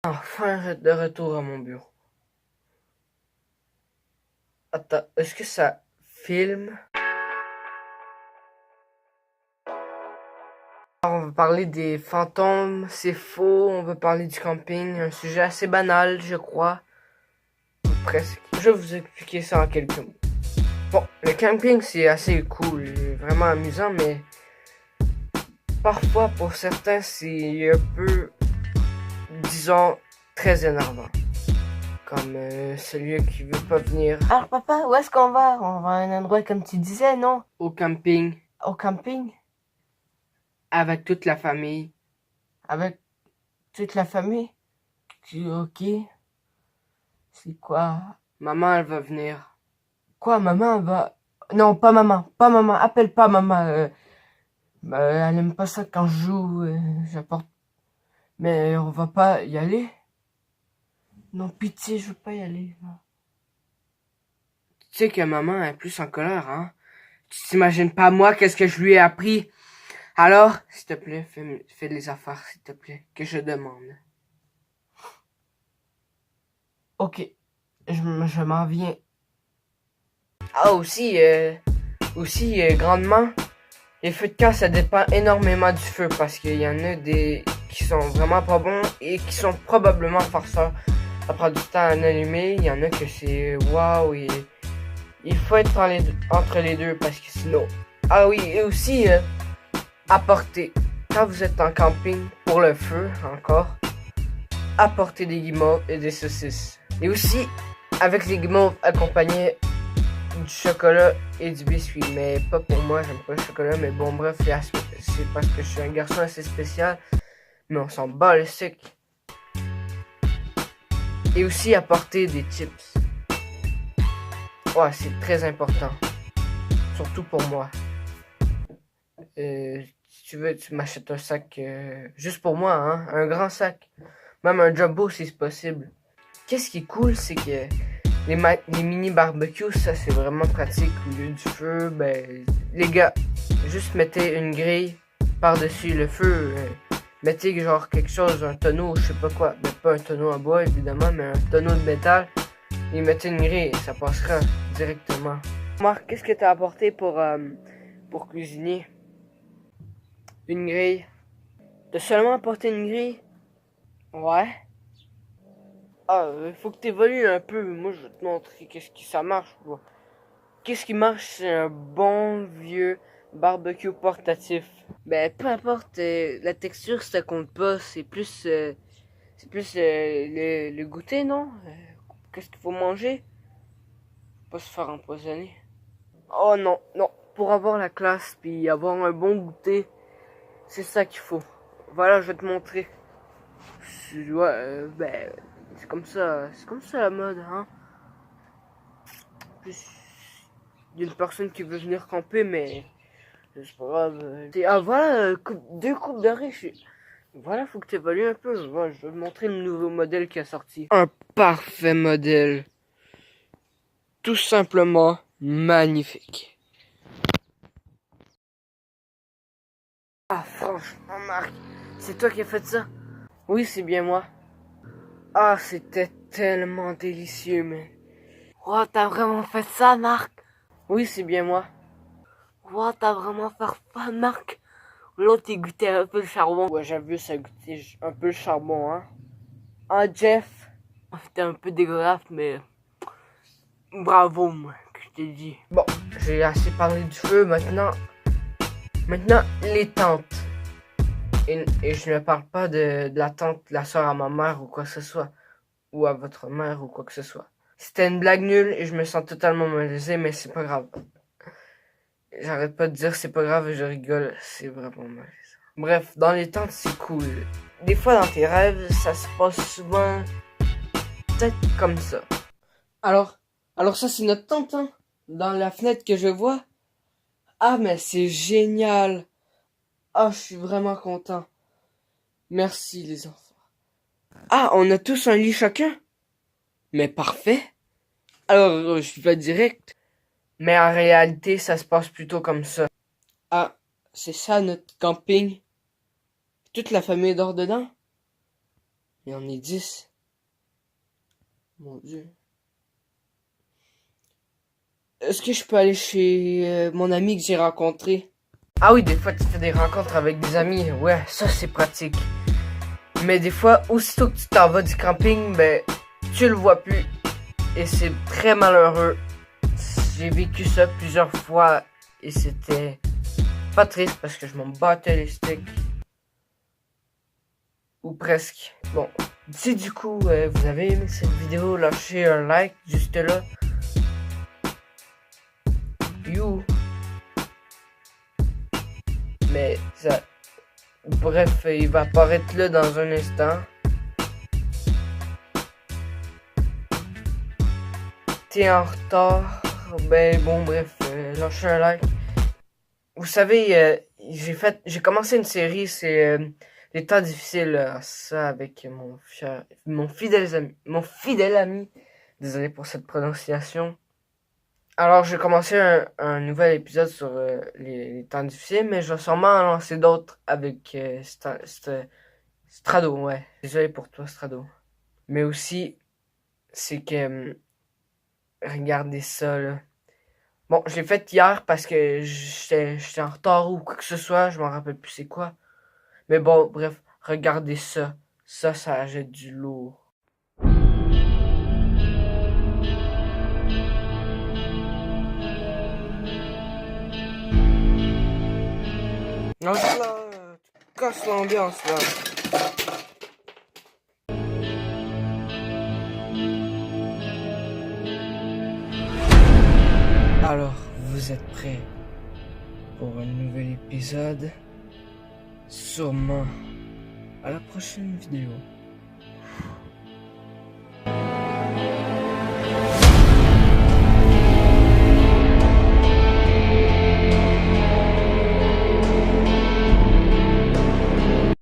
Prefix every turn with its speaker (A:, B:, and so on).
A: Enfin de retour à mon bureau. Attends, est-ce que ça filme? Alors, on va parler des fantômes, c'est faux, on va parler du camping, un sujet assez banal, je crois. Presque. Je vais vous expliquer ça en quelques mots. Bon, le camping c'est assez cool, vraiment amusant, mais parfois pour certains c'est un peu, disons, très énervant. Comme celui qui veut pas venir.
B: Alors papa, où est-ce qu'on va? On va à un endroit comme tu disais, non?
A: Au camping
B: Au camping?
A: avec toute la famille.
B: Avec toute la famille? Ok. C'est quoi?
A: Maman, elle va venir.
B: Quoi, maman va... Non, pas maman. Pas maman. Appelle pas maman. Elle aime pas ça quand je joue. J'apporte... Mais on va pas y aller? Non, pitié, je veux pas y aller. Non.
A: Tu sais que maman est plus en colère, hein? Tu t'imagines pas moi qu'est-ce que je lui ai appris? Alors, s'il te plaît, fais les affaires, s'il te plaît, que je demande.
B: Ok. Je m'en viens.
A: Ah, grandement, les feux de camp, ça dépend énormément du feu parce qu'il y en a des qui sont vraiment pas bons et qui sont probablement farceurs. Ça prend du temps à en allumer. Il y en a que c'est waouh et il faut être entre les deux parce que sinon. Ah oui, et aussi, apporter, quand vous êtes en camping pour le feu encore, apporter des guimauves et des saucisses. Et aussi, avec les guimauves, accompagner du chocolat et du biscuit. Mais pas pour moi, j'aime pas le chocolat. Mais bon, bref, c'est parce que je suis un garçon assez spécial. Mais on s'en bat le sucre. Et aussi apporter des chips. Ouais, c'est très important. Surtout pour moi. Si tu veux, tu m'achètes un sac juste pour moi, hein. Un grand sac. Même un jumbo si c'est possible. Qu'est-ce qui est cool, c'est que les mini barbecues, ça c'est vraiment pratique. Au lieu du feu, ben, les gars, juste mettez une grille par-dessus le feu. Mettez genre quelque chose, un tonneau, je sais pas quoi. Ben, pas un tonneau en bois évidemment, mais un tonneau de métal. Et mettez une grille, ça passera directement. Marc, qu'est-ce que t'as apporté pour cuisiner? Une grille. T'as seulement apporté une grille? Ouais. Ah, il faut que t'évolues un peu. Moi, je vais te montrer qu'est-ce qui ça marche. Quoi. Qu'est-ce qui marche, c'est un bon vieux barbecue portatif. Ben, peu importe, la texture, ça compte pas. C'est plus le goûter, non? Qu'est-ce qu'il faut manger? Pas se faire empoisonner. Oh non, non. Pour avoir la classe puis avoir un bon goûter, c'est ça qu'il faut. Voilà, je vais te montrer. Ben, c'est comme ça la mode, hein. Plus d'une personne qui veut venir camper, mais c'est pas grave. Ah voilà, deux coupes de riz. Voilà, faut que tu évalues un peu. Voilà, je vais te montrer le nouveau modèle qui a sorti. Un parfait modèle. Tout simplement magnifique. Ah franchement Marc, c'est toi qui as fait ça? Oui, c'est bien moi. Ah, c'était tellement délicieux, mais...
B: Oh, t'as vraiment fait ça, Marc?
A: Oui, c'est bien moi.
B: Oh, t'as vraiment fait ça, Marc? L'autre, il goûtait un peu le charbon.
A: Ouais, j'avoue, ça goûtait un peu le charbon, hein. Ah, Jeff.
B: C'était un peu dégueulasse, mais... Bravo, moi, que je t'ai dit.
A: Bon, j'ai assez parlé du feu, maintenant les tentes. Et je ne parle pas de la tante, de la soeur à ma mère ou quoi que ce soit. Ou à votre mère ou quoi que ce soit. C'était une blague nulle et je me sens totalement malaisé, mais c'est pas grave. J'arrête pas de dire c'est pas grave et je rigole, c'est vraiment malaisant. Bref, dans les tentes, c'est cool. Des fois, dans tes rêves, ça se passe souvent peut-être comme ça. Alors ça, c'est notre tente, hein? Dans la fenêtre que je vois. Ah, mais c'est génial! Ah, je suis vraiment content. Merci, les enfants. Ah, on a tous un lit chacun? Mais parfait. Alors, je vais direct. Mais en réalité, ça se passe plutôt comme ça. Ah, c'est ça notre camping? Toute la famille dort dedans? Il y en a 10. Mon Dieu. Est-ce que je peux aller chez mon ami que j'ai rencontré? Ah oui, des fois tu fais des rencontres avec des amis. Ouais, ça c'est pratique. Mais des fois, aussitôt que tu t'en vas du camping, ben, tu le vois plus. Et c'est très malheureux. J'ai vécu ça plusieurs fois et c'était pas triste parce que je m'en battais les steaks. Ou presque. Bon, si du coup vous avez aimé cette vidéo, lâchez un like juste là. You. Mais ça... Bref, il va apparaître là dans un instant. T'es en retard. Ben bon, bref, lâchez un like. Vous savez, j'ai commencé une série, c'est les temps difficiles, ça avec mon fidèle ami. Désolé pour cette prononciation. Alors, j'ai commencé un nouvel épisode sur les temps difficiles, mais je vais sûrement en lancer d'autres avec Strado, ouais. Désolé pour toi, Strado. Mais aussi, c'est que... regardez ça, là. Bon, je l'ai fait hier parce que j'étais en retard ou quoi que ce soit, je m'en rappelle plus c'est quoi. Mais bon, bref, regardez ça. Ça jette du lourd. Non, là, tu casses l'ambiance, là. Alors, vous êtes prêts pour un nouvel épisode? Sûrement à la prochaine vidéo.